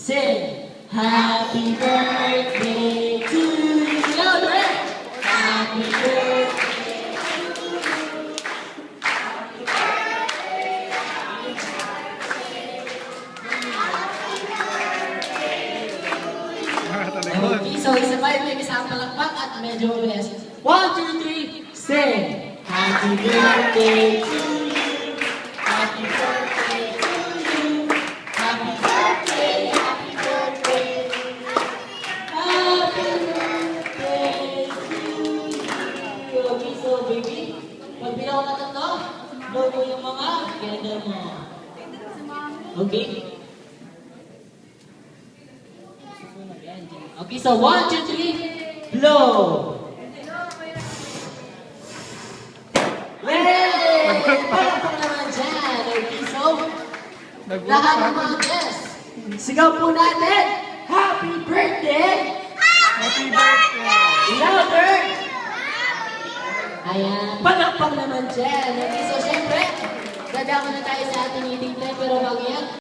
sing happy birthday to you. Louder! Happy birthday. Okay, so isa pa yung isang palakpak at medyo mabilis. 1, 2, 3, sing! Happy birthday to you! Happy birthday to you! Happy birthday! Happy birthday! Happy birthday to you! Okay, so baby, pagbilang ko na tatlo, blow mo yung mga candle mo. Okay? Okay, so 1, 2, 3, blow! Yay! Palakpak naman dyan! Okay, so lahat ng mga guests, sigaw po natin, Happy Birthday! Happy birthday! Louder! Ayan, palakpak naman dyan! Okay, so syempre, dadako na tayo sa ating eating time, pero bago yan,